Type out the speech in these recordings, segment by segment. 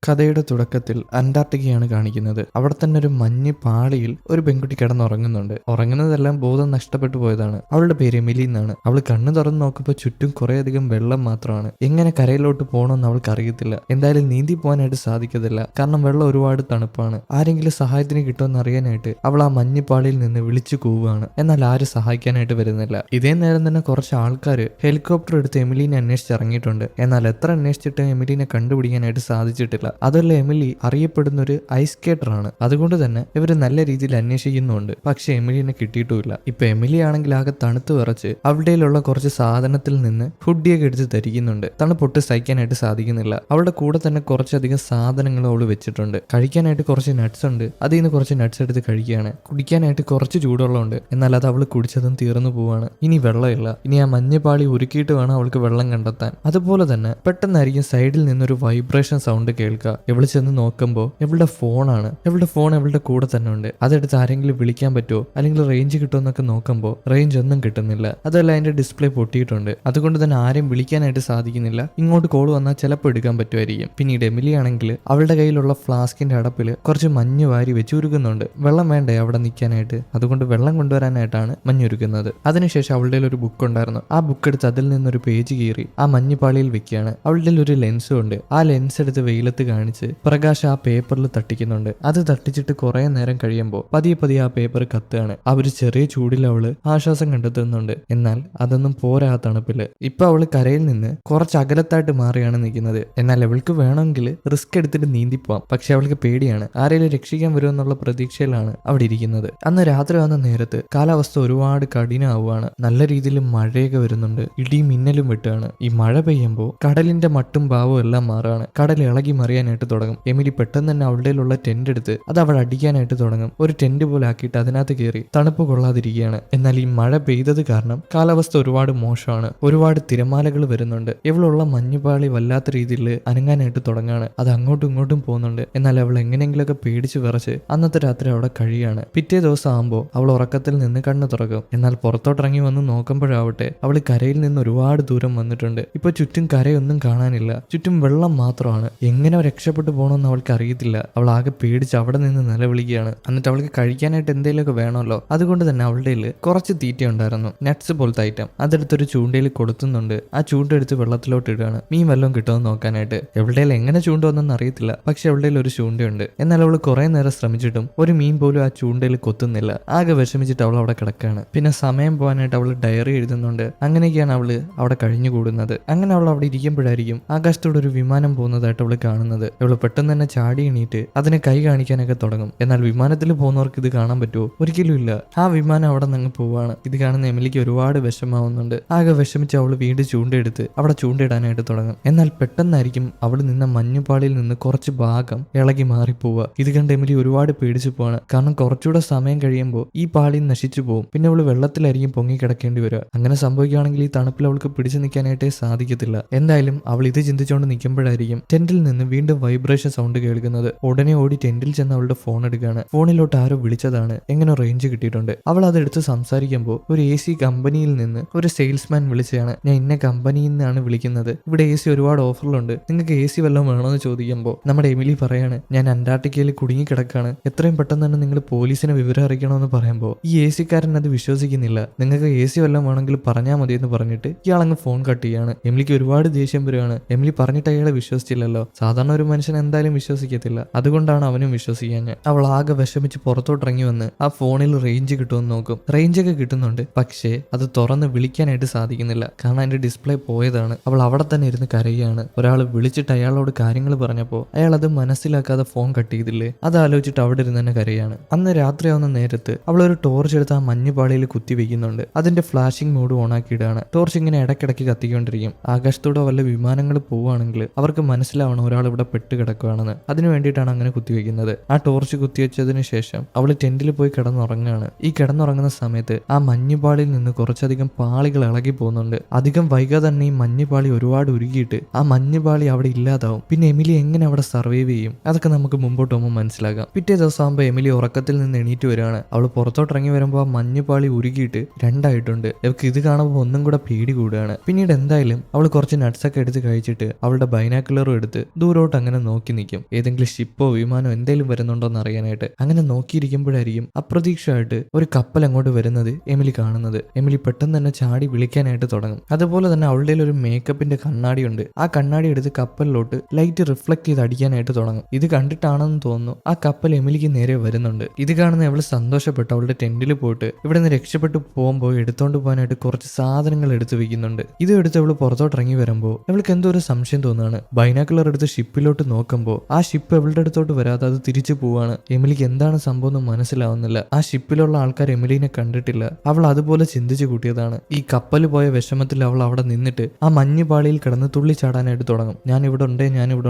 കഥയുടെ തുടക്കത്തിൽ അന്റാർട്ടിക്കയാണ് കാണിക്കുന്നത്. അവിടെ തന്നെ ഒരു മഞ്ഞ് പാളിയിൽ ഒരു പെൺകുട്ടി കിടന്നുറങ്ങുന്നുണ്ട്. ഉറങ്ങുന്നതെല്ലാം ബോധം നഷ്ടപ്പെട്ടു പോയതാണ്. അവളുടെ പേര് എമിലി എന്നാണ്. അവൾ കണ്ണു തുറന്ന് നോക്കുമ്പോൾ ചുറ്റും കുറേയധികം വെള്ളം മാത്രമാണ്. എങ്ങനെ കരയിലോട്ട് പോകണമെന്ന് അവൾക്ക് അറിയത്തില്ല. എന്തായാലും നീന്തി പോകാനായിട്ട് സാധിക്കത്തില്ല, കാരണം വെള്ളം ഒരുപാട് തണുപ്പാണ്. ആരെങ്കിലും സഹായത്തിന് കിട്ടുമെന്ന് അറിയാനായിട്ട് അവൾ ആ മഞ്ഞുപാളിയിൽ നിന്ന് വിളിച്ചു കൂവുകയാണ്. എന്നാൽ ആരും സഹായിക്കാനായിട്ട് വരുന്നില്ല. ഇതേ നേരം തന്നെ കുറച്ച് ആൾക്കാർ ഹെലികോപ്റ്റർ എടുത്ത് എമിലിനെ അന്വേഷിച്ചിറങ്ങിയിട്ടുണ്ട്. എന്നാൽ എത്ര അന്വേഷിച്ചിട്ടും എമിലിനെ കണ്ടുപിടിക്കാനായിട്ട് സാധിച്ചിട്ടില്ല. അതല്ല, എമിലി അറിയപ്പെടുന്ന ഒരു ഐസ് സ്കേറ്ററാണ്. അതുകൊണ്ട് തന്നെ ഇവര് നല്ല രീതിയിൽ അന്വേഷിക്കുന്നുണ്ട്. പക്ഷെ എമിലിനെ കിട്ടിയിട്ടുമില്ല. ഇപ്പൊ എമിലി ആണെങ്കിൽ ആകെ തണുത്ത് വിറച്ച് അവളുടെയിലുള്ള കുറച്ച് സാധനത്തിൽ നിന്ന് ഹുഡിയൊക്കെ എടുത്ത് ധരിക്കുന്നുണ്ട്. തണുപ്പൊട്ട് സഹിക്കാനായിട്ട് സാധിക്കുന്നില്ല. അവളുടെ കൂടെ തന്നെ കുറച്ചധികം സാധനങ്ങൾ അവള് വെച്ചിട്ടുണ്ട്. കഴിക്കാനായിട്ട് കുറച്ച് നട്ട്സ് ഉണ്ട്. അതിൽ നിന്ന് കുറച്ച് നട്ട്സ് എടുത്ത് കഴിക്കുകയാണ്. കുടിക്കാനായിട്ട് കുറച്ച് ചൂടുവെള്ളമുണ്ട്. എന്നാൽ അത് അവള് കുടിച്ചതും തീർന്നു പോവാണ്. ഇനി വെള്ളമില്ല. ഇനി ആ മഞ്ഞപ്പാളി ഉരുക്കിയിട്ട് വേണം അവൾക്ക് വെള്ളം കണ്ടെത്താൻ. അതുപോലെ തന്നെ പെട്ടെന്നായിരിക്കും സൈഡിൽ നിന്നൊരു വൈബ്രേഷൻ സൗണ്ട് കേൾക്കുക. ഇവള് ചെന്ന് നോക്കുമ്പോൾ ഇവളുടെ ഫോണാണ്. ഇവളുടെ ഫോൺ ഇവളുടെ കൂടെ തന്നെ ഉണ്ട്. അതെടുത്ത് ആരെങ്കിലും വിളിക്കാൻ പറ്റുമോ, അല്ലെങ്കിൽ റേഞ്ച് കിട്ടുമോ എന്നൊക്കെ നോക്കുമ്പോൾ റേഞ്ച് ഒന്നും കിട്ടുന്നില്ല. അതല്ല, അതിന്റെ ഡിസ്പ്ലേ പൊട്ടിയിട്ടുണ്ട്. അതുകൊണ്ട് തന്നെ ആരെയും വിളിക്കാനായിട്ട് സാധിക്കുന്നില്ല. ഇങ്ങോട്ട് കോൾ വന്നാൽ ചിലപ്പോൾ എടുക്കാൻ പറ്റുമായിരിക്കും. പിന്നീട് എമിലി ആണെങ്കിൽ അവളുടെ കയ്യിലുള്ള ഫ്ലാസ്കിന്റെ അടപ്പിൽ കുറച്ച് മഞ്ഞ് വാരി വെച്ച് ഉരുകുന്നുണ്ട്. വെള്ളം വേണ്ടേ അവിടെ നിൽക്കാനായിട്ട്, അതുകൊണ്ട് വെള്ളം കൊണ്ടുവരാനായിട്ടാണ് മഞ്ഞുരുക്കുന്നത്. അതിനുശേഷം അവളുടെ ഒരു ബുക്ക് ഉണ്ടായിരുന്നു. ആ ബുക്ക് എടുത്ത് അതിൽ നിന്നൊരു പേജ് കീറി ആ മഞ്ഞുപാളിയിൽ വെക്കുകയാണ്. അവളുടെ ഒരു ലെൻസും ഉണ്ട്. ആ ലെൻസ് എടുത്ത് വെയിലത്ത് കാണിച്ച് പ്രകാശ് ആ പേപ്പറിൽ തട്ടിക്കുന്നുണ്ട്. അത് തട്ടിച്ചിട്ട് കുറെ നേരം കഴിയുമ്പോൾ പതിയെ പതിയെ ആ പേപ്പർ കത്തുകയാണ്. ആ ഒരു ചെറിയ ചൂടിൽ അവള് ആശ്വാസം കണ്ടെത്തുന്നുണ്ട്. എന്നാൽ അതൊന്നും പോരാ ആ തണുപ്പില്. ഇപ്പൊ അവള് കരയിൽ നിന്ന് കുറച്ച് അകലത്തായിട്ട് മാറിയാണ് നിൽക്കുന്നത്. എന്നാൽ അവൾക്ക് വേണമെങ്കിൽ റിസ്ക് എടുത്തിട്ട് നീന്തിപ്പോവാം. പക്ഷെ അവൾക്ക് പേടിയാണ്. ആരെങ്കിലും രക്ഷിക്കാൻ വരുമെന്നുള്ള പ്രതീക്ഷയിലാണ് അവിടെ ഇരിക്കുന്നത്. അന്ന് രാത്രി വന്ന നേരത്ത് കാലാവസ്ഥ ഒരുപാട് കഠിനമാവുകയാണ്. നല്ല രീതിയിൽ മഴയൊക്കെ വരുന്നുണ്ട്. ഇടിയും മിന്നലും വെട്ടുകയാണ്. ഈ മഴ പെയ്യുമ്പോൾ കടലിന്റെ മട്ടും ഭാവവും എല്ലാം മാറാണ്. കടൽ ഇളകി മറിയാനായിട്ട് തുടങ്ങും. എമിലി പെട്ടെന്ന് തന്നെ അവളുടെയിലുള്ള ടെന്റ് എടുത്ത് അത് അവൾ അടിക്കാനായിട്ട് തുടങ്ങും. ഒരു ടെന്റ് പോലെ ആക്കിയിട്ട് അതിനകത്ത് കയറി തണുപ്പ് കൊള്ളാതിരിക്കുകയാണ്. എന്നാൽ ഈ മഴ പെയ്തത് കാരണം കാലാവസ്ഥ ഒരുപാട് മോശമാണ്. ഒരുപാട് തിരമാലകൾ വരുന്നുണ്ട്. ഇവളുള്ള മഞ്ഞുപാളി വല്ലാത്ത രീതിയിൽ അനങ്ങാനായിട്ട് തുടങ്ങാണ്. അത് അങ്ങോട്ടും ഇങ്ങോട്ടും പോകുന്നുണ്ട്. എന്നാൽ അവൾ എങ്ങനെയെങ്കിലുമൊക്കെ പേടിച്ച് വിറച്ച് അന്നത്തെ രാത്രി അവിടെ കഴിയാണ്. പിറ്റേ ദിവസം ആകുമ്പോൾ അവൾ ഉറക്കത്തിൽ നിന്ന് കണ്ണു തുറക്കും. എന്നാൽ പുറത്തോട്ടിറങ്ങി വന്ന് നോക്കുമ്പോഴാവട്ടെ അവൾ കരയിൽ നിന്ന് ഒരുപാട് ദൂരം വന്നിട്ടുണ്ട്. ഇപ്പൊ ചുറ്റും കരയൊന്നും കാണാനില്ല. ചുറ്റും വെള്ളം മാത്രമാണ്. എങ്ങനെ രക്ഷപ്പെട്ടു പോകണമെന്ന് അവൾക്ക് അറിയത്തില്ല. അവൾ ആകെ പേടിച്ച് അവിടെ നിന്ന് നിലവിളിക്കുകയാണ്. എന്നിട്ട് അവൾക്ക് കഴിക്കാനായിട്ട് എന്തെങ്കിലുമൊക്കെ വേണമല്ലോ. അതുകൊണ്ട് തന്നെ അവളുടെ കുറച്ച് തീറ്റ ഉണ്ടായിരുന്നു, നട്ട്സ് പോലത്തെ ഐറ്റം. അതെടുത്തൊരു ചൂണ്ടയിൽ കൊടുത്തുന്നുണ്ട്. ആ ചൂണ്ടെടുത്ത് വെള്ളത്തിലോട്ട് ഇടുകയാണ്, മീൻ വല്ലതും കിട്ടുമെന്ന് നോക്കാനായിട്ട്. എവിടെ എങ്ങനെ ചൂണ്ട വന്നെന്ന് അറിയത്തില്ല. പക്ഷെ അവളുടെ ഒരു ചൂണ്ടയുണ്ട്. എന്നാൽ അവൾ കുറെ നേരം ശ്രമിച്ചിട്ടും ഒരു മീൻ പോലും ആ ചൂണ്ടയിൽ കൊത്തുന്നില്ല. ആകെ വിഷമിച്ചിട്ട് അവൾ അവിടെ കിടക്കുകയാണ്. പിന്നെ സമയം പോകാനായിട്ട് അവൾ ഡയറി എഴുതുന്നുണ്ട്. അങ്ങനെയൊക്കെയാണ് അവള് അവിടെ കഴിഞ്ഞുകൂടുന്നത്. അങ്ങനെ അവൾ അവിടെ ഇരിക്കുമ്പോഴായിരിക്കും ആകാശത്തോടെ ഒരു വിമാനം പോകുന്നതായിട്ട് അവള് കാണുന്നത്. ഇവള് പെട്ടെന്ന് തന്നെ ചാടി എണീറ്റ് അതിനെ കൈ കാണിക്കാനൊക്കെ തുടങ്ങും. എന്നാൽ വിമാനത്തിൽ പോകുന്നവർക്ക് ഇത് കാണാൻ പറ്റുമോ? ഒരിക്കലും ഇല്ല. ആ വിമാനം അവിടെ നിന്ന് പോവാണ്. ഇത് കാണുന്ന എമിലിക്ക് ഒരുപാട് വിഷമാവുന്നുണ്ട്. ആകെ വിഷമിച്ച് അവള് വീണ്ടും ചൂണ്ടയെടുത്ത് അവിടെ ചൂണ്ടയിടാനായിട്ട് തുടങ്ങും. എന്നാൽ പെട്ടെന്നായിരിക്കും അവൾ നിന്ന മഞ്ഞുപാളിയിൽ നിന്ന് കുറച്ച് ഭാഗം ഇളകി മാറിപ്പോവുക. ഇത് കണ്ട് എമിലി ഒരുപാട് പേടിച്ചു പോവാണ്. കാരണം കുറച്ചുകൂടെ സമയം കഴിയുമ്പോൾ ഈ പാളി നശിച്ചു പോകും. പിന്നെ അവള് വെള്ളത്തിലായിരിക്കും പൊങ്ങി കിടക്കേണ്ടി വരിക. അങ്ങനെ സംഭവിക്കുകയാണെങ്കിൽ ഈ തണുപ്പിൽ അവൾക്ക് പിടിച്ചു നിൽക്കാനായിട്ടേ സാധിക്കത്തില്ല. എന്തായാലും അവൾ ഇത് ചിന്തിച്ചുകൊണ്ട് നിൽക്കുമ്പോഴായിരിക്കും ടെന്റിൽ നിന്ന് വീണ്ടും വൈബ്രേഷൻ സൗണ്ട് കേൾക്കുന്നത്. ഉടനെ ഓടി ടെന്റിൽ ചെന്ന് അവളുടെ ഫോൺ എടുക്കുകയാണ്. ഫോണിലോട്ട് ആരോ വിളിച്ചതാണ്. എങ്ങനെ റേഞ്ച് കിട്ടിയിട്ടുണ്ട്. അവൾ അതെടുത്ത് സംസാരിക്കുമ്പോൾ ഒരു AC കമ്പനിയിൽ നിന്ന് ഒരു സെയിൽസ്മാൻ വിളിച്ചതാണ്. ഞാൻ ഇന്ന കമ്പനിയിൽ നിന്നാണ് വിളിക്കുന്നത്. ഇവിടെ AC ഒരുപാട് ഓഫറിലുണ്ട്. നിങ്ങൾക്ക് AC വല്ലതും വേണമെന്ന് ചോദിക്കുമ്പോൾ നമ്മുടെ എമിലി പറയാണ്, ഞാൻ അന്റാർട്ടിക്കയിൽ കുടുങ്ങിക്കിടക്കാണ്. എത്രയും പെട്ടെന്ന് തന്നെ നിങ്ങൾ പോലീസിനെ വിവരം അറിയിക്കണമെന്ന് പറയുമ്പോൾ ഈ AC കാരൻ അത് വിശ്വസിക്കുന്നില്ല. നിങ്ങൾക്ക് AC വല്ലതും വേണമെങ്കിൽ പറഞ്ഞാൽ മതി എന്ന് പറഞ്ഞിട്ട് ഇയാളങ്ങ് ഫോൺ കട്ട് ചെയ്യാണ്. എമിലിക്ക് ഒരുപാട് ദേഷ്യം വരികയാണ്. എമിലി പറഞ്ഞിട്ട് അയാളെ വിശ്വസിച്ചില്ലല്ലോ. സാധാരണ ഒരു മനുഷ്യൻ എന്തായാലും വിശ്വസിക്കത്തില്ല. അതുകൊണ്ടാണ് അവനും വിശ്വസിക്കാൻ. അവൾ ആകെ വിഷമിച്ച് പുറത്തോട്ടിറങ്ങി വന്ന് ആ ഫോണിൽ റേഞ്ച് കിട്ടുമെന്ന് നോക്കും. റേഞ്ച് ഒക്കെ കിട്ടുന്നുണ്ട്. പക്ഷേ അത് തുറന്ന് വിളിക്കാനായിട്ട് സാധിക്കുന്നില്ല. കാരണം അതിന്റെ ഡിസ്പ്ലേ പോയതാണ്. അവൾ അവിടെ തന്നെ ഇരുന്ന് കരയുകയാണ്. ഒരാൾ വിളിച്ചിട്ട് അയാളോട് കാര്യങ്ങൾ പറഞ്ഞപ്പോൾ അയാൾ അത് മനസ്സിലാക്കാതെ ഫോൺ കട്ട് ചെയ്തില്ലേ. അത് ആലോചിച്ചിട്ട് അവിടെ ഇരുന്ന് തന്നെ കരയാണ്. അന്ന് രാത്രിയാവുന്ന നേരത്ത് അവൾ ഒരു ടോർച്ച് എടുത്ത് ആ മഞ്ഞുപാളിയിൽ കുത്തി വെക്കുന്നുണ്ട്. അതിന്റെ ഫ്ലാഷിംഗ് മോഡ് ഓൺ ആക്കിയിടാണ്. ടോർച്ച് ഇങ്ങനെ ഇടയ്ക്കിടയ്ക്ക് കത്തിക്കൊണ്ടിരിക്കും. ആകാശത്തൂടെ വല്ല വിമാനങ്ങൾ പോവുകയാണെങ്കിൽ അവർക്ക് മനസ്സിലാവണം ഒരാൾ ഇവിടെ പെട്ട് കിടക്കുകയാണെന്ന്. അതിനു വേണ്ടിയിട്ടാണ് അങ്ങനെ കുത്തിവെക്കുന്നത്. ആ ടോർച്ച് കുത്തിവെച്ചതിന് ശേഷം അവൾ ടെന്റിൽ പോയി കിടന്നുറങ്ങുകയാണ്. ഈ കിടന്നുറങ്ങുന്ന സമയത്ത് ആ മഞ്ഞുപാളിയിൽ നിന്ന് കുറച്ചധികം പാളികൾ ഇളകി പോകുന്നുണ്ട്. അധികം വൈകാതെ തന്നെ ഈ മഞ്ഞുപാളി ഒരുപാട് ഉരുകിയിട്ട് ആ മഞ്ഞുപാളി അവിടെ ഇല്ലാതാവും. പിന്നെ എമിലി എങ്ങനെ അവിടെ സർവൈവ് ചെയ്യും? അതൊക്കെ നമുക്ക് മുമ്പോട്ട് പോകുമ്പോൾ മനസ്സിലാക്കാം. പിറ്റേ ദിവസം ആകുമ്പോൾ എമിലി ഉറക്കത്തിൽ നിന്ന് എണീറ്റ് വരികയാണ്. അവൾ പുറത്തോട്ടിറങ്ങി വരുമ്പോൾ ആ മഞ്ഞുപാളി ഉരുകിയിട്ട് രണ്ടായിട്ടുണ്ട്. അവൾക്ക് ഇത് കാണുമ്പോൾ ഒന്നും കൂടെ പേടി കൂടുകയാണ്. പിന്നീട് എന്തായാലും അവൾ കുറച്ച് നട്ട്സ് ഒക്കെ എടുത്ത് കഴിച്ചിട്ട് അവളുടെ ബൈനാക്കുലറും എടുത്ത് ദൂരോട്ട് പുറത്തോട്ട് അങ്ങനെ നോക്കി നിൽക്കും, ഏതെങ്കിലും ഷിപ്പോ വിമാനോ എന്തെങ്കിലും വരുന്നുണ്ടോ എന്ന് അറിയാനായിട്ട്. അങ്ങനെ നോക്കിയിരിക്കുമ്പോഴായിരിക്കും അപ്രതീക്ഷിതമായിട്ട് ഒരു കപ്പൽ അങ്ങോട്ട് വരുന്നത് എമിലി കാണുന്നത്. എമിലി പെട്ടെന്ന് തന്നെ ചാടി വിളിക്കാനായിട്ട് തുടങ്ങും. അതുപോലെ തന്നെ അവളുടെ ഒരു മേക്കപ്പിന്റെ കണ്ണാടിയുണ്ട്. ആ കണ്ണാടി എടുത്ത് കപ്പലിലോട്ട് ലൈറ്റ് റിഫ്ലക്ട് ചെയ്ത് അടിക്കാനായിട്ട് തുടങ്ങും. ഇത് കണ്ടിട്ടാണെന്ന് തോന്നുന്നു ആ കപ്പൽ എമിലിക്ക് നേരെ വരുന്നുണ്ട്. ഇത് കാണുന്ന അവള് സന്തോഷപ്പെട്ട് അവളുടെ ടെന്റിൽ പോയിട്ട് ഇവിടെ നിന്ന് രക്ഷപ്പെട്ടു പോകുമ്പോൾ എടുത്തോണ്ട് പോകാനായിട്ട് കുറച്ച് സാധനങ്ങൾ എടുത്തു വെക്കുന്നുണ്ട്. ഇത് എടുത്ത് അവള് പുറത്തോട്ട് ഇറങ്ങി വരുമ്പോൾ അവൾക്ക് എന്തോ ഒരു സംശയം തോന്നുകയാണ്. ബൈനാക്കുലർ എടുത്ത് ഷിപ്പിലോട്ട് നോക്കുമ്പോൾ ആ ഷിപ്പ് അവളുടെ അടുത്തോട്ട് വരാതെ അത് തിരിച്ചു പോവാണ്. എമിലിക്ക് എന്താണ് സംഭവം എന്ന് മനസ്സിലാവുന്നില്ല. ആ ഷിപ്പിലുള്ള ആൾക്കാർ എമിലിനെ കണ്ടിട്ടില്ല. അവൾ അതുപോലെ ചിന്തിച്ചു കൂട്ടിയതാണ്. ഈ കപ്പൽ പോയ വിഷമത്തിൽ അവൾ അവിടെ നിന്നിട്ട് ആ മഞ്ഞുപാളിയിൽ കിടന്ന് തുള്ളിച്ചാടാനായിട്ട് തുടങ്ങും. ഞാൻ ഇവിടെ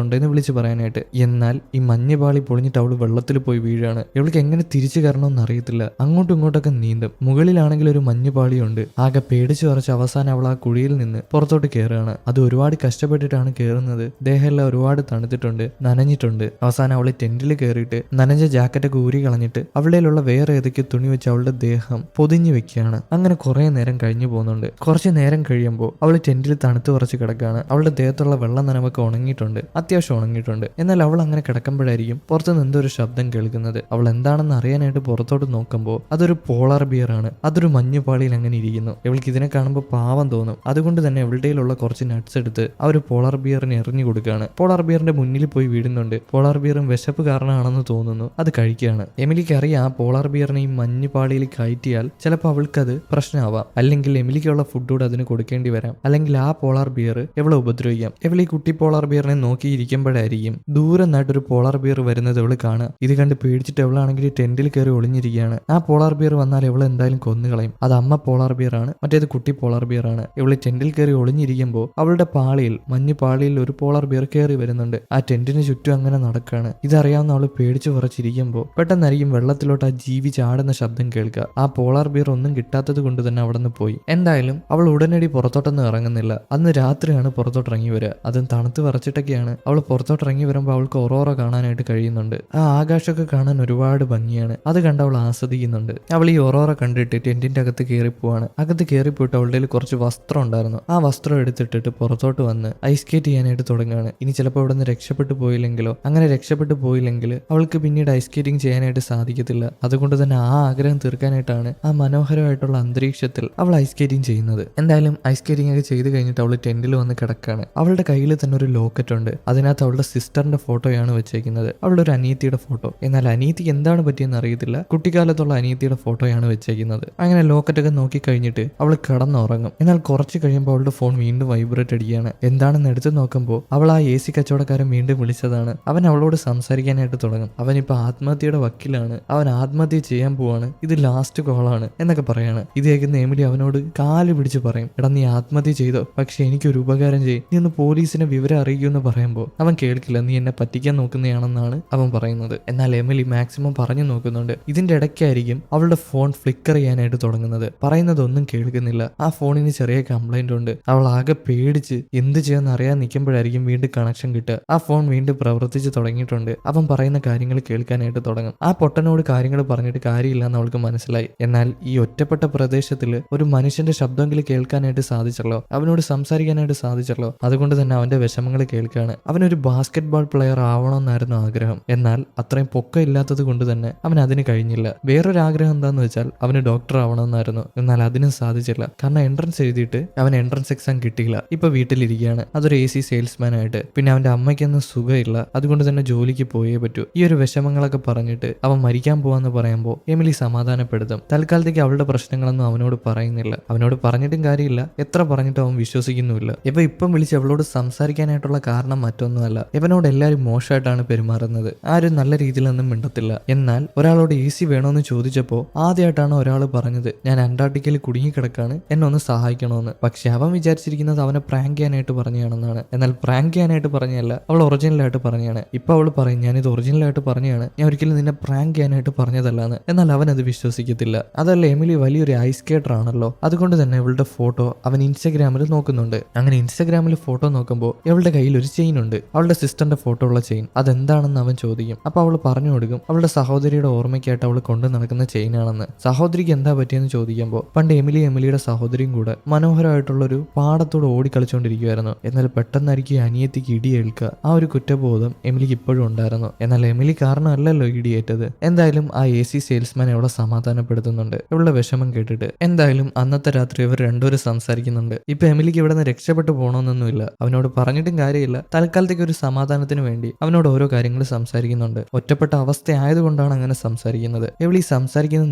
ഉണ്ടെന്ന് വിളിച്ചു പറയാനായിട്ട്. എന്നാൽ ഈ മഞ്ഞുപാളി പൊളിഞ്ഞിട്ട് അവൾ വെള്ളത്തിൽ പോയി വീഴാണ്. ഇവൾക്ക് എങ്ങനെ തിരിച്ചു കയറണമെന്ന് അറിയത്തില്ല. അങ്ങോട്ടും ഇങ്ങോട്ടൊക്കെ നീന്തും. മുകളിലാണെങ്കിൽ ഒരു മഞ്ഞുപാളിയുണ്ട്. ആകെ പേടിച്ചു കുറച്ച് അവസാനം അവൾ ആ കുഴിയിൽ നിന്ന് പുറത്തോട്ട് കയറുകയാണ്. അത് ഒരുപാട് കഷ്ടപ്പെട്ടിട്ടാണ് കയറുന്നത്. ദേഹമെല്ലാം ഒരുപാട് തണുത്തിട്ടുണ്ട്, നനഞ്ഞിട്ടുണ്ട്. അവസാനം അവൾ ടെന്റിൽ കയറിയിട്ട് നനഞ്ഞ ജാക്കറ്റൊക്കെ ഊരി കളഞ്ഞിട്ട് അവളുടെയിലുള്ള വേറെ ഏതൊക്കെ തുണി വെച്ച് അവളുടെ ദേഹം പൊതിഞ്ഞു വെക്കുകയാണ്. അങ്ങനെ കുറെ നേരം കഴിഞ്ഞു പോകുന്നുണ്ട്. കുറച്ച് നേരം കഴിയുമ്പോൾ അവൾ ടെന്റിൽ തണുത്ത് കുറച്ച് കിടക്കുകയാണ്. അവളുടെ ദേഹത്തുള്ള വെള്ള നനവൊക്കെ ഉണങ്ങിയിട്ടുണ്ട്, അത്യാവശ്യം ഉണങ്ങിയിട്ടുണ്ട്. എന്നാൽ അവൾ അങ്ങനെ കിടക്കുമ്പോഴായിരിക്കും പുറത്തുനിന്ന് എന്തോ ഒരു ശബ്ദം കേൾക്കുന്നത്. അവൾ എന്താണെന്ന് അറിയാനായിട്ട് പുറത്തോട്ട് നോക്കുമ്പോൾ അതൊരു പോളാർ ബിയർ ആണ്. അതൊരു മഞ്ഞുപാളിയിൽ അങ്ങനെ ഇരിക്കുന്നു. ഇവൾക്ക് ഇതിനെ കാണുമ്പോൾ പാവം തോന്നും. അതുകൊണ്ട് തന്നെ അവളുടെയിലുള്ള കുറച്ച് നട്ട്സ് എടുത്ത് ആ ഒരു പോളാർ ബിയറിന് എറിഞ്ഞു കൊടുക്കുകയാണ്. പോളാർ ബിയറിന്റെ മുന്നിൽ പോയി വീഴുന്നുണ്ട്. പോളാർ ബിയറും വിശപ്പ് കാരണമാണെന്ന് തോന്നുന്നു അത് കഴിക്കുകയാണ്. എമിലിക്ക് അറിയാം ആ പോളാർ ബിയറിനെ ഈ മഞ്ഞുപാളിയിൽ കയറ്റിയാൽ ചിലപ്പോൾ അവൾക്കത് പ്രശ്നമാവാം. അല്ലെങ്കിൽ എമിലിക്കുള്ള ഫുഡ് കൂടെ അതിന് കൊടുക്കേണ്ടി വരാം. അല്ലെങ്കിൽ ആ പോളാർ ബിയർ എവളെ ഉപദ്രവിക്കാം. എവൾ ഈ കുട്ടി പോളാർ ബിയറിനെ നോക്കിയിരിക്കുമ്പോഴായിരിക്കും ദൂരെ നിന്നായിട്ടൊരു പോളാർ ബിയർ വരുന്നത് എവള് കാണുക. ഇത് കണ്ട് പേടിച്ചിട്ട് എവളാണെങ്കിൽ ടെന്റിൽ കയറി ഒളിഞ്ഞിരിക്കുകയാണ്. ആ പോളാർ ബിയർ വന്നാൽ എവൾ എന്തായാലും കൊന്നുകളയും. അത് അമ്മ പോളാർ ബിയർ ആണ്, മറ്റേത് കുട്ടി പോളാർ ബിയർ ആണ്. ഇവള് ടെന്റിൽ കയറി ഒളിഞ്ഞിരിക്കുമ്പോൾ അവളുടെ പാളിയിൽ മഞ്ഞ് പാളിയിൽ ഒരു പോളാർ ബിയർ കയറി വരുന്നുണ്ട്. ആ ടെന്റിന് ചുറ്റും അങ്ങനെ നടക്കുകയാണ്. ഇതറിയാവുന്ന അവള് പേടിച്ചു വിറച്ചിരിക്കുമ്പോൾ പെട്ടെന്നായിരിക്കും വെള്ളത്തിലോട്ട് ആ ജീവി ചാടുന്ന ശബ്ദം കേൾക്കുക. ആ പോളാർ ബിയർ ഒന്നും കിട്ടാത്തത് കൊണ്ട് തന്നെ അവിടെ നിന്ന് പോയി. എന്തായാലും അവൾ ഉടനടി പുറത്തോട്ടൊന്നും ഇറങ്ങുന്നില്ല. അന്ന് രാത്രിയാണ് പുറത്തോട്ട് ഇറങ്ങി വരിക. അതും തണുത്ത് വിറച്ചിട്ടൊക്കെയാണ്. അവൾ പുറത്തോട്ട് ഇറങ്ങി വരുമ്പോൾ അവൾക്ക് ഒറോറ കാണാനായിട്ട് കഴിയുന്നുണ്ട്. ആ ആകാശമൊക്കെ കാണാൻ ഒരുപാട് ഭംഗിയാണ്. അത് കണ്ട് അവൾ ആസ്വദിക്കുന്നുണ്ട്. അവൾ ഈ ഒറോറ കണ്ടിട്ട് ടെന്റിന്റെ അകത്ത് കയറി പോവാണ്. അകത്ത് കയറിപ്പോയിട്ട് അവളുടെ കുറച്ച് വസ്ത്രം ഉണ്ടായിരുന്നു. ആ വസ്ത്രം എടുത്തിട്ടിട്ട് പുറത്തോട്ട് വന്ന് ഐസ് സ്കേറ്റ് ചെയ്യാനായിട്ട് തുടങ്ങുകയാണ്. ഇനി ചിലപ്പോൾ അവിടെ നിന്ന് രക്ഷപ്പെട്ടു പോയില്ലെങ്കിലോ, അങ്ങനെ രക്ഷപ്പെട്ടു പോയില്ലെങ്കിൽ അവൾക്ക് പിന്നീട് ഐസ് സ്കേറ്റിംഗ് ചെയ്യാനായിട്ട് സാധിക്കത്തില്ല. അതുകൊണ്ട് തന്നെ ആ ആഗ്രഹം തീർക്കാനായിട്ടാണ് ആ മനോഹരമായിട്ടുള്ള അന്തരീക്ഷത്തിൽ അവൾ ഐസ് സ്കേറ്റിംഗ് ചെയ്യുന്നത്. എന്തായാലും ഐസ് സ്കേറ്റിംഗ് ഒക്കെ ചെയ്ത് കഴിഞ്ഞിട്ട് അവൾ ടെന്റിൽ വന്ന് കിടക്കാണ്. അവളുടെ കയ്യിൽ തന്നെ ഒരു ലോക്കറ്റ് ഉണ്ട്. അതിനകത്ത് അവളുടെ സിസ്റ്ററിന്റെ ഫോട്ടോയാണ് വെച്ചേക്കുന്നത്. അവളുടെ ഒരു അനിയത്തിയുടെ ഫോട്ടോ. എന്നാൽ അനിയത്തിക്ക് എന്താണ് പറ്റിയെന്ന് അറിയത്തില്ല. കുട്ടിക്കാലത്തുള്ള അനിയത്തിയുടെ ഫോട്ടോയാണ് വെച്ചേക്കുന്നത്. അങ്ങനെ ലോക്കറ്റൊക്കെ നോക്കി കഴിഞ്ഞിട്ട് അവൾ കിടന്നുറങ്ങും. എന്നാൽ കുറച്ച് കഴിയുമ്പോൾ അവളുടെ ഫോൺ വീണ്ടും വൈബ്രേറ്റ് അടിക്കുകയാണ്. എന്താണെന്ന് എടുത്തു നോക്കുമ്പോൾ അവൾ ആ AC കച്ചവടക്കാരൻ വീണ്ടും വിളിച്ചതാണ്. അവൻ അവളോട് സംസാരിക്കാനായിട്ട് തുടങ്ങും. അവനിപ്പോ ആത്മഹത്യയുടെ വക്കിലാണ്. അവൻ ആത്മഹത്യ ചെയ്യാൻ പോവാണ്. ഇത് ലാസ്റ്റ് കോളാണ് എന്നൊക്കെ പറയാണ്. ഇത് കേൾക്കുന്ന എമിലി അവനോട് കാല് പിടിച്ച് പറയും, എടാ നീ ആത്മഹത്യ ചെയ്തോ, പക്ഷെ എനിക്കൊരു ഉപകാരം ചെയ്യും, നീ ഒന്ന് പോലീസിനെ വിവരം അറിയിക്കുമെന്ന് പറയുമ്പോൾ അവൻ കേൾക്കില്ല. നീ എന്നെ പറ്റിക്കാൻ നോക്കുന്നതാണെന്നാണ് അവൻ പറയുന്നത്. എന്നാൽ എമിലി മാക്സിമം പറഞ്ഞു നോക്കുന്നുണ്ട്. ഇതിന്റെ ഇടയ്ക്കായിരിക്കും അവളുടെ ഫോൺ ഫ്ലിക്കർ ചെയ്യാനായിട്ട് തുടങ്ങുന്നത്. പറയുന്നതൊന്നും കേൾക്കുന്നില്ല. ആ ഫോണിന് ചെറിയ കംപ്ലൈന്റ് ഉണ്ട്. അവൾ ആകെ പേടിച്ച് എന്ത് ചെയ്യാന്ന് അറിയാൻ നിൽക്കുമ്പോഴായിരിക്കും വീണ്ടും കണക്ഷൻ കിട്ടുക. ആ ഫോൺ വീണ്ടും പ്രവർത്തിച്ച് തുടങ്ങിയിട്ടുണ്ട്. അവൻ പറയുന്ന കാര്യങ്ങൾ കേൾക്കാനായിട്ട് തുടങ്ങും. ആ പൊട്ടനോട് കാര്യങ്ങൾ പറഞ്ഞിട്ട് കാര്യമില്ലെന്ന് അവൾക്ക് മനസ്സിലായി. എന്നാൽ ഈ ഒറ്റപ്പെട്ട പ്രദേശത്തിൽ ഒരു മനുഷ്യന്റെ ശബ്ദമെങ്കിലും കേൾക്കാനായിട്ട് സാധിച്ചല്ലോ, അവനോട് സംസാരിക്കാനായിട്ട് സാധിച്ചല്ലോ. അതുകൊണ്ട് തന്നെ അവന്റെ വിഷമങ്ങൾ കേൾക്കുകയാണ്. അവനൊരു ബാസ്കറ്റ് ബോൾ പ്ലെയർ ആവണമെന്നായിരുന്നു ആഗ്രഹം. എന്നാൽ അത്രയും പൊക്കം ഇല്ലാത്തത് കൊണ്ട് തന്നെ അവൻ അതിന് കഴിഞ്ഞില്ല. വേറൊരു ആഗ്രഹം എന്താന്ന് വെച്ചാൽ അവന് ഡോക്ടർ ആവണമെന്നായിരുന്നു. എന്നാൽ അതിനും സാധിച്ചില്ല. കാരണം എൻട്രൻസ് എഴുതിയിട്ട് അവൻ എൻട്രൻസ് എക്സാം കിട്ടിയില്ല. ഇപ്പൊ വീട്ടിലിരിക്കുകയാണ്. അതൊരു AC സെയിൽസ്മാൻ ആയിട്ട്. പിന്നെ അവന്റെ അമ്മയ്ക്കൊന്നും സുഖമില്ല. അതുകൊണ്ട് തന്നെ ജോലിക്ക് പോയേ പറ്റൂ. ഈ ഒരു വിഷമങ്ങളൊക്കെ പറഞ്ഞിട്ട് അവൻ മരിക്കാൻ പോവാന്ന് പറയുമ്പോൾ എമിലി സമാധാനപ്പെടുത്തും. തൽക്കാലത്തേക്ക് അവളുടെ പ്രശ്നങ്ങളൊന്നും അവനോട് പറയുന്നില്ല. അവനോട് പറഞ്ഞിട്ടും കാര്യമില്ല. എത്ര പറഞ്ഞിട്ടും അവൻ വിശ്വസിക്കുന്നുമില്ല. ഇപ്പം വിളിച്ച് അവളോട് സംസാരിക്കാനായിട്ടുള്ള കാരണം മറ്റൊന്നുമല്ല, ഇവനോട് എല്ലാവരും മോശമായിട്ടാണ് പെരുമാറുന്നത്. ആരും നല്ല രീതിയിലൊന്നും മിണ്ടത്തില്ല. എന്നാൽ ഒരാളോട് AC വേണോന്ന് ചോദിച്ചപ്പോൾ ആദ്യമായിട്ടാണ് ഒരാൾ പറഞ്ഞത്, ഞാൻ അന്റാർട്ടിക്കയിൽ കുടുങ്ങിക്കിടക്കാണ്, എന്നെ ഒന്ന് സഹായിക്കണമെന്ന്. പക്ഷെ അവൻ വിചാരിച്ചിരിക്കുന്നത് അവനെ പ്രാങ്ക് ചെയ്യാനായിട്ട് പറഞ്ഞാണെന്നാണ്. എന്നാൽ പ്രാങ്ക് ചെയ്യാനായിട്ട് പറഞ്ഞല്ല, അവൾ ഒറിജിനലായിട്ട് പറഞ്ഞാണ്. ഇപ്പൊ അവൾ പറയും, ഞാനിത് ഒറിജിനലായിട്ട് പറഞ്ഞാണ്, ഞാൻ ഒരിക്കലും നിന്നെ പ്രാങ്ക് ചെയ്യാനായിട്ട് പറഞ്ഞതല്ലാന്ന്. എന്നാൽ അവൻ അത് വിശ്വസിക്കത്തില്ല. അതല്ല, എമിലി വലിയൊരു ഐസ് സ്കേറ്റർ ആണല്ലോ. അതുകൊണ്ട് തന്നെ ഇവളുടെ ഫോട്ടോ അവൻ ഇൻസ്റ്റാഗ്രാമിൽ നോക്കുന്നുണ്ട്. അങ്ങനെ ഇൻസ്റ്റാഗ്രാമിൽ ഫോട്ടോ നോക്കുമ്പോൾ ഇവളുടെ കയ്യിൽ ഒരു ചെയിൻ ഉണ്ട്. അവളുടെ സിസ്റ്ററിന്റെ ഫോട്ടോ ഉള്ള ചെയിൻ. അതെന്താണെന്ന് അവൻ ചോദിക്കും. അപ്പൊ അവൾ പറഞ്ഞു കൊടുക്കും, അവളുടെ സഹോദരിയുടെ ഓർമ്മയ്ക്കായിട്ട് അവൾ കൊണ്ടു നടക്കുന്ന ചെയിനാണെന്ന്. സഹോദരിക്ക് എന്താ പറ്റിയെന്ന് ചോദിക്കുമ്പോൾ പണ്ട് എമിലിയുടെ സഹോദരിയും കൂടെ മനോഹരമായിട്ടുള്ളൊരു പാടത്തോട് ഓടിക്കളിച്ചുകൊണ്ടിരിക്കുവായിരുന്നു. എന്നാൽ പെട്ടെന്നായിരിക്കും അനിയത്തിക്ക് ഇടി ഏൽക്കുക. കൊടുക്കുക. ആ ഒരു കുറ്റബോധം എമിലിക്ക് ഇപ്പോഴും ഉണ്ടായിരുന്നു. എന്നാൽ എമിലി കാരണമല്ലല്ലോ ഇടിയേറ്റത്. എന്തായാലും ആ AC സെയിൽസ്മാൻ അവളെ സമാധാനപ്പെടുത്തുന്നുണ്ട് ഇവളുടെ വിഷമം കേട്ടിട്ട്. എന്തായാലും അന്നത്തെ രാത്രി ഇവർ രണ്ടുപേരും സംസാരിക്കുന്നുണ്ട്. ഇപ്പൊ എമിലിക്ക് ഇവിടെ നിന്ന് രക്ഷപ്പെട്ടു പോകണമെന്നൊന്നുമില്ല. അവനോട് പറഞ്ഞിട്ടും കാര്യമില്ല. തൽക്കാലത്തേക്ക് ഒരു സമാധാനത്തിന് വേണ്ടി അവനോട് ഓരോ കാര്യങ്ങൾ സംസാരിക്കുന്നുണ്ട്. ഒറ്റപ്പെട്ട അവസ്ഥ ആയതുകൊണ്ടാണ് അങ്ങനെ സംസാരിക്കുന്നത്. എവിളി സംസാരിക്കുന്ന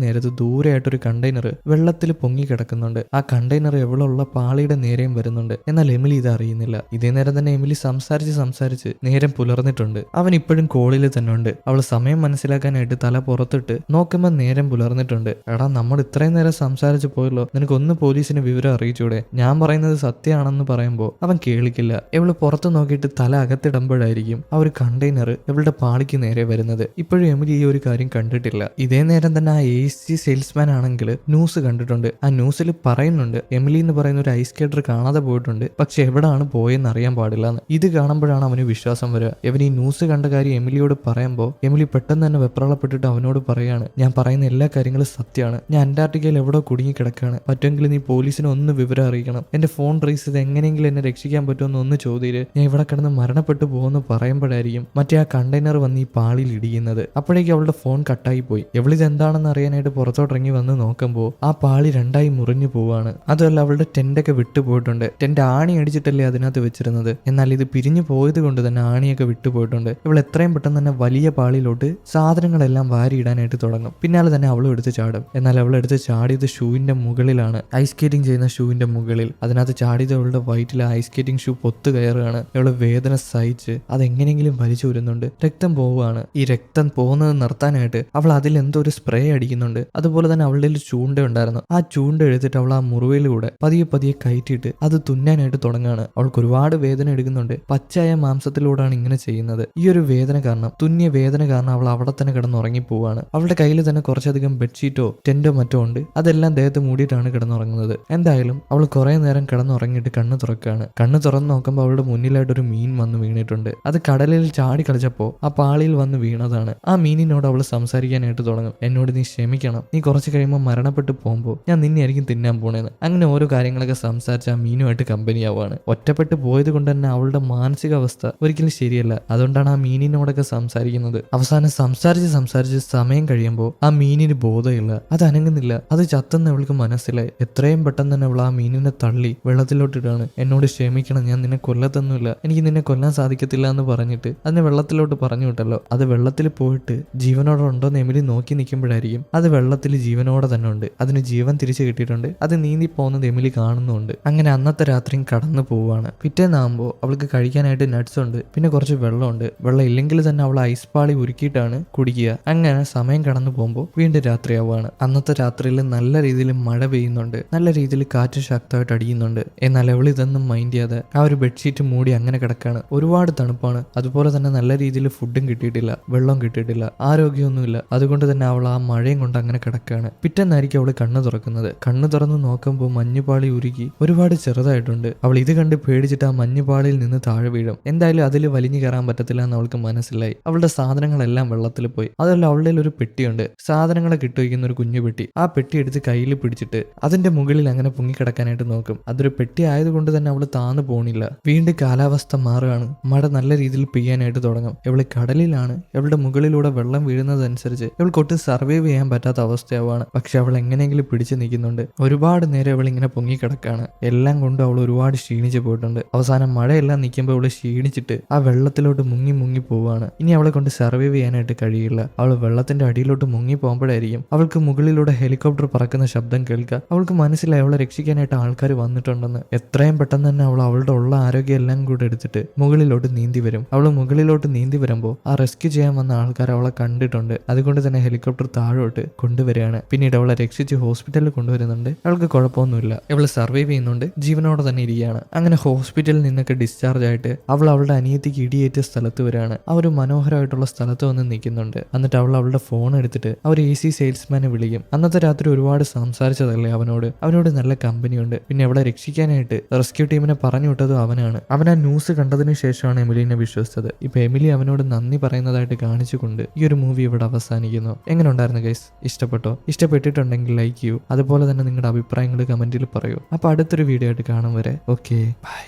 നേരത്ത് ദൂരെയായിട്ടൊരു കണ്ടെയ്നർ വെള്ളത്തിൽ പൊങ്ങി കിടക്കുന്നുണ്ട്. ആ കണ്ടെയ്നർ എവളുള്ള പാളിയുടെ നേരെയും വരുന്നുണ്ട്. എന്നാൽ എമിലി ഇത് അറിയുന്നില്ല. ഇതേ നേരം തന്നെ എമിലി സംസാരിച്ച് നേരം പുലർന്നിട്ടുണ്ട്. അവൻ ഇപ്പോഴും കോളിൽ തന്നെ ഉണ്ട്. അവൾ സമയം മനസ്സിലാക്കാനായിട്ട് തല പുറത്തിട്ട് നോക്കുമ്പോൾ നേരം പുലർന്നിട്ടുണ്ട്. എടാ, നമ്മൾ ഇത്രയും നേരം സംസാരിച്ചു പോയല്ലോ, നിനക്കൊന്ന് പോലീസിന് വിവരം അറിയിച്ചൂടെ? ഞാൻ പറയുന്നത് സത്യമാണെന്ന് പറയുമ്പോൾ അവൻ കേളിക്കില്ല. ഇവള് പുറത്ത് നോക്കിയിട്ട് തല അകത്തിടുമ്പോഴായിരിക്കും ആ ഒരു കണ്ടെയ്നർ ഇവളുടെ പാളിക്ക് നേരെ വരുന്നത്. ഇപ്പോഴും എമിലി ഈ ഒരു കാര്യം കണ്ടിട്ടില്ല. ഇതേ നേരം തന്നെ ആ AC സെയിൽസ്മാൻ ആണെങ്കിൽ ന്യൂസ് കണ്ടിട്ടുണ്ട്. ആ ന്യൂസിൽ പറയുന്നുണ്ട് എമിലി എന്ന് പറയുന്ന ഒരു ഐസ് സ്കേറ്റർ കാണാതെ പോയിട്ടുണ്ട്, പക്ഷെ എവിടാണ് പോയെന്ന് അറിയാൻ പാടില്ല എന്ന്. ഇത് കാണുമ്പോഴാണ് അവന് വിശ്വാസം വരിക. ഇവൻ ഈ ന്യൂസ് കണ്ട കാര്യം എമിലിയോട് പറയുമ്പോൾ എമിലി പെട്ടെന്ന് തന്നെ വെപ്രാളപ്പെട്ടിട്ട് അവനോട് പറയാണ്, ഞാൻ പറയുന്ന എല്ലാ കാര്യങ്ങളും സത്യമാണ്. ഞാൻ അന്റാർട്ടിക്കയിൽ എവിടെ കുടുങ്ങി കിടക്കാണ്. പറ്റുമെങ്കിൽ നീ പോലീസിനെ ഒന്ന് വിവരം അറിയിക്കണം. എന്റെ ഫോൺ ട്രേസ് ചെയ്ത് എങ്ങനെയെങ്കിലും എന്നെ രക്ഷിക്കാൻ പറ്റുമെന്ന് ഒന്ന് ചോദ്യം. ഞാൻ ഇവിടെ കിടന്ന് മരണപ്പെട്ടു പോകുമെന്ന് പറയുമ്പോഴായിരിക്കും മറ്റേ ആ കണ്ടെയ്നർ വന്ന് ഈ പാളിയിൽ ഇടിയുന്നത്. അപ്പോഴേക്കും അവളുടെ ഫോൺ കട്ടായി പോയി. എവളിത് എന്താണെന്ന് അറിയാനായിട്ട് പുറത്തോട്ടിറങ്ങി വന്ന് നോക്കുമ്പോൾ ആ പാളി രണ്ടായി മുറിഞ്ഞു പോവാണ്. അതുമല്ല അവളുടെ ടെന്റൊക്കെ വിട്ടുപോയിട്ടുണ്ട്. ടെന്റ് ആണി അടിച്ചിട്ടല്ലേ അതിനകത്ത് വെച്ചിരുന്നത്. എന്നാൽ ഇത് പിരിഞ്ഞു പോയത് കൊണ്ട് തന്നെ ആണിയൊക്കെ വിട്ടുപോയിട്ടുണ്ട്. ഇവൾ എത്രയും പെട്ടെന്ന് തന്നെ വലിയ പാളിയിലോട്ട് സാധനങ്ങളെല്ലാം വാരിയിടാനായിട്ട് തുടങ്ങും. പിന്നാലെ തന്നെ അവളും എടുത്ത് ചാടും. എന്നാൽ അവൾ എടുത്ത് ചാടിയത് ഷൂവിന്റെ മുകളിലാണ്. ഐസ് സ്കേറ്റിംഗ് ചെയ്യുന്ന ഷൂവിന്റെ മുകളിൽ. അതിനകത്ത് ചാടിയത് അവളുടെ വയറ്റിൽ ഐസ് സ്കേറ്റിംഗ് ഷൂ പൊത്തു കയറുകയാണ്. ഇവള് വേദന സഹിച്ച് അതെങ്ങനെയെങ്കിലും വലിച്ചു വരുന്നുണ്ട്. രക്തം പോവുകയാണ്. ഈ രക്തം പോകുന്നത് നിർത്താനായിട്ട് അവൾ അതിൽ എന്തോ ഒരു സ്പ്രേ അടിക്കുന്നുണ്ട്. അതുപോലെ തന്നെ അവളുടെ ചൂണ്ട ഉണ്ടായിരുന്നു. ആ ചൂണ്ട എടുത്തിട്ട് അവൾ ആ മുറിവിലൂടെ പതിയെ കയറ്റിയിട്ട് അത് തുന്നാനായിട്ട് തുടങ്ങുകയാണ്. അവൾക്ക് ഒരുപാട് വേദന എടുക്കുന്നുണ്ട്. പച്ചയായ മാംസത്തിലൂടെയാണ് ഇങ്ങനെ ചെയ്യുന്നത്. ഈ ഒരു വേദന കാരണം, തുന്നിയ വേദന കാരണം അവൾ അവിടെ തന്നെ കിടന്നുറങ്ങി പോവാണ്. അവളുടെ കയ്യിൽ തന്നെ കുറച്ചധികം ബെഡ്ഷീറ്റോ ടെന്റോ മറ്റോ ഉണ്ട്. അതെല്ലാം ദേഹത്ത് മൂടിയിട്ടാണ് കിടന്നുറങ്ങുന്നത്. എന്തായാലും അവൾ കുറെ നേരം കിടന്നുറങ്ങിയിട്ട് കണ്ണ് തുറക്കുകയാണ്. കണ്ണ് തുറന്ന് നോക്കുമ്പോൾ അവളുടെ മുന്നിലായിട്ട് ഒരു മീൻ വന്ന് വീണിട്ടുണ്ട്. അത് കടലിൽ ചാടി കളിച്ചപ്പോൾ ആ പാളിയിൽ വന്ന് വീണതാണ്. ആ മീനിനോട് അവൾ സംസാരിക്കാനായിട്ട് തുടങ്ങും. എന്നോട് നീ ക്ഷമിക്കണം, നീ കുറച്ച് കഴിയുമ്പോൾ മരണപ്പെട്ടു പോകുമ്പോൾ ഞാൻ നിന്നെ ആയിരിക്കും തിന്നാൻ പോണേന്ന്. അങ്ങനെ ഓരോ കാര്യങ്ങളൊക്കെ സംസാരിച്ച് ആ മീനുമായിട്ട് കമ്പനിയാവാണ്. ഒറ്റപ്പെട്ട് പോയത് കൊണ്ട് തന്നെ അവളുടെ മാനസികാവസ്ഥ ഒരിക്കലും ശരിയല്ല. അതുകൊണ്ടാണ് ആ മീനിനോടൊക്കെ സംസാരിക്കുന്നത്. അവസാനം സംസാരിച്ച് സമയം കഴിയുമ്പോൾ ആ മീനിന് ബോധമില്ല. അത് അനങ്ങുന്നില്ല. അത് ചത്തെന്ന് അവൾക്ക് മനസ്സിലായി. എത്രയും പെട്ടെന്ന് തന്നെ അവൾ ആ മീനിനെ തള്ളി വെള്ളത്തിലോട്ടിട്ടാണ്. എന്നോട് ക്ഷമിക്കണം, ഞാൻ നിന്നെ കൊല്ലത്തൊന്നുമില്ല, എനിക്ക് നിന്നെ കൊല്ലാൻ സാധിക്കത്തില്ല എന്ന് പറഞ്ഞിട്ട് അതിനെ വെള്ളത്തിലോട്ട് പറഞ്ഞു വിട്ടല്ലോ. അത് വെള്ളത്തിൽ പോയിട്ട് ജീവനോടെ ഉണ്ടോന്ന് എമിലി നോക്കി നിൽക്കുമ്പോഴായിരിക്കും അത് വെള്ളത്തിൽ ജീവനോടെ തന്നെ ഉണ്ട്. അതിന് ജീവൻ തിരിച്ചു കിട്ടിയിട്ടുണ്ട്. അത് നീന്തി പോകുന്നത് എമിലി കാണുന്നുണ്ട്. അങ്ങനെ അന്നത്തെ രാത്രിയും കടന്നു പോവാണ്. പിറ്റേന്നാകുമ്പോൾ അവൾക്ക് കഴിക്കാനായിട്ട് നട്ട്സ് ഉണ്ട്, പിന്നെ കുറച്ച് വെള്ളമുണ്ട്. വെള്ളം ഇല്ലെങ്കിൽ തന്നെ അവൾ ഐസ് പാളി ഉരുക്കിയിട്ടാണ് കുടിക്കുക. അങ്ങനെ സമയം കടന്നു പോകുമ്പോൾ വീണ്ടും രാത്രിയാവുകയാണ്. അന്നത്തെ രാത്രിയിൽ നല്ല രീതിയിൽ മഴ പെയ്യുന്നുണ്ട്. നല്ല രീതിയിൽ കാറ്റ് ശക്തമായിട്ട് അടിക്കുന്നുണ്ട്. എന്നാൽ അവൾ ഇതൊന്നും മൈൻഡ് ചെയ്യാതെ ആ ഒരു ബെഡ്ഷീറ്റ് മൂടി അങ്ങനെ കിടക്കാണ്. ഒരുപാട് തണുപ്പാണ്. അതുപോലെ തന്നെ നല്ല രീതിയിൽ ഫുഡും കിട്ടിയിട്ടില്ല, വെള്ളം കിട്ടിയിട്ടില്ല, ആരോഗ്യമൊന്നുമില്ല. അതുകൊണ്ട് തന്നെ അവൾ ആ മഴയും കൊണ്ട് അങ്ങനെ കിടക്കുകയാണ്. പിറ്റേന്നായിരിക്കും അവൾ കണ്ണ് തുറക്കുന്നത്. കണ്ണ് തുറന്ന് നോക്കുമ്പോൾ മഞ്ഞുപാളി ഉരുകി ഒരുപാട് ചെറുതായിട്ടുണ്ട്. അവൾ ഇത് കണ്ട് പേടിച്ചിട്ട് ആ മഞ്ഞുപാളിയിൽ നിന്ന് താഴെ വീഴും. എന്തായാലും അതിൽ വലിഞ്ഞു കയറാൻ പറ്റത്തില്ല എന്ന് അവൾക്ക് മനസ്സിലായി. അവളുടെ സാധനങ്ങളെല്ലാം വെള്ളത്തിൽ പോയി. അതല്ല, അവളുടെ ഒരു പെട്ടിയുണ്ട്, സാധനങ്ങളെ കിട്ടുവയ്ക്കുന്ന ഒരു കുഞ്ഞു പെട്ടി. ആ പെട്ടി എടുത്ത് കയ്യിൽ പിടിച്ചിട്ട് അതിന്റെ മുകളിൽ അങ്ങനെ പൊങ്ങിക്കിടക്കാനായിട്ട് നോക്കും. അതൊരു പെട്ടി ആയതുകൊണ്ട് തന്നെ അവൾ താന്നു പോണില്ല. വീണ്ടും കാലാവസ്ഥ മാറുകയാണ്. മഴ നല്ല രീതിയിൽ പെയ്യാനായിട്ട് തുടങ്ങും. ഇവള് കടലിലാണ്. ഇവളുടെ മുകളിലൂടെ വെള്ളം വീഴുന്നതനുസരിച്ച് ഇവൾക്ക് ഒട്ടും സർവൈവ് ചെയ്യാൻ പറ്റാത്ത അവസ്ഥയാവാണ്. പക്ഷെ അവൾ എങ്ങനെയെങ്കിലും പിടിച്ചു നിൽക്കുന്നുണ്ട്. ഒരുപാട് നേരം അവൾ ഇങ്ങനെ പൊങ്ങിക്കിടക്കാണ്. എല്ലാം കൊണ്ടും അവൾ ഒരുപാട് ക്ഷീണിച്ചു പോയിട്ടുണ്ട്. അവസാനം മഴയെല്ലാം നിൽക്കുമ്പോൾ അവള് ക്ഷീണിച്ചിട്ട് ആ വെള്ളത്തിലോട്ട് മുങ്ങി പോവാണ്. ഇനി അവളെ കൊണ്ട് സർവൈവ് ചെയ്യാനായിട്ട് കഴിയില്ല. അവൾ വെള്ളത്തിന്റെ അടിയിലോട്ട് മുങ്ങി പോകുമ്പോഴായിരിക്കും അവൾക്ക് മുകളിലൂടെ ഹെലികോപ്റ്റർ പറക്കുന്ന ശബ്ദം കേൾക്കുക. അവൾക്ക് മനസ്സിലായി അവളെ രക്ഷിക്കാനായിട്ട് ആൾക്കാർ വന്നിട്ടുണ്ടെന്ന്. എത്രയും പെട്ടെന്ന് തന്നെ അവൾ അവളുടെ ഉള്ള ആരോഗ്യം എല്ലാം കൂടെ എടുത്തിട്ട് മുകളിലോട്ട് നീന്തി വരും. അവൾ മുകളിലോട്ട് നീന്തി വരുമ്പോൾ ആ റെസ്ക്യൂ ചെയ്യാൻ വന്ന ആൾക്കാർ അവളെ കണ്ടിട്ടുണ്ട്. അതുകൊണ്ട് തന്നെ ഹെലികോപ്റ്റർ താഴോട്ട് കൊണ്ടുവരികയാണ്. പിന്നീട് അവളെ രക്ഷിച്ച് ഹോസ്പിറ്റലിൽ കൊണ്ടുവരുന്നുണ്ട്. അവൾക്ക് കുഴപ്പമൊന്നുമില്ല. അവൾ സർവൈവ് ചെയ്യുന്നുണ്ട്, ജീവനോടെ തന്നെ ഇരിക്കുകയാണ്. അങ്ങനെ ഹോസ്പിറ്റലിൽ നിന്നൊക്കെ ഡിസ്ചാർജ് ആയിട്ട് അവൾ അവളുടെ അനിയത്തിക്ക് ഇടിയേറ്റ സ്ഥലത്ത് വരികയാണ്. ആ ഒരു മനോഹരമായിട്ടുള്ള സ്ഥലത്ത് വന്ന് നിൽക്കുന്നുണ്ട്. എന്നിട്ട് അവൾ അവളുടെ ഫോൺ എടുത്തിട്ട് അവർ AC സെയിൽസ്മാനെ വിളിക്കും. അന്നത്തെ രാത്രി ഒരുപാട് സംസാരിച്ചതല്ലേ അവനോട് നല്ല കമ്പനിയുണ്ട്. പിന്നെ അവളെ രക്ഷിക്കാനായിട്ട് റെസ്ക്യൂ ടീമിനെ പറഞ്ഞു വിട്ടതും അവനാണ്. അവൻ ആ ന്യൂസ് കണ്ടതിന് ശേഷമാണ് എമിലിനെ വിശ്വസിച്ചത്. ഇപ്പൊ എമിലി അവനോട് നന്ദി പറയുന്നതായിട്ട് കാണിച്ചുകൊണ്ട് ഈ ഒരു മൂവി ഇവിടെ അവസാനിക്കുന്നു. എങ്ങനെ ഉണ്ടായിരുന്നു ഗൈസ്? ഇഷ്ടപ്പെട്ടോ? ഇഷ്ടപ്പെട്ടിട്ടുണ്ടെങ്കിൽ ലൈക്ക് ചെയ്യൂ. അതുപോലെ തന്നെ നിങ്ങളുടെ അഭിപ്രായങ്ങൾ കമന്റിൽ പറയൂ. അപ്പൊ അടുത്തൊരു വീഡിയോ ആയിട്ട് കാണും വരെ ഓക്കെ ബൈ.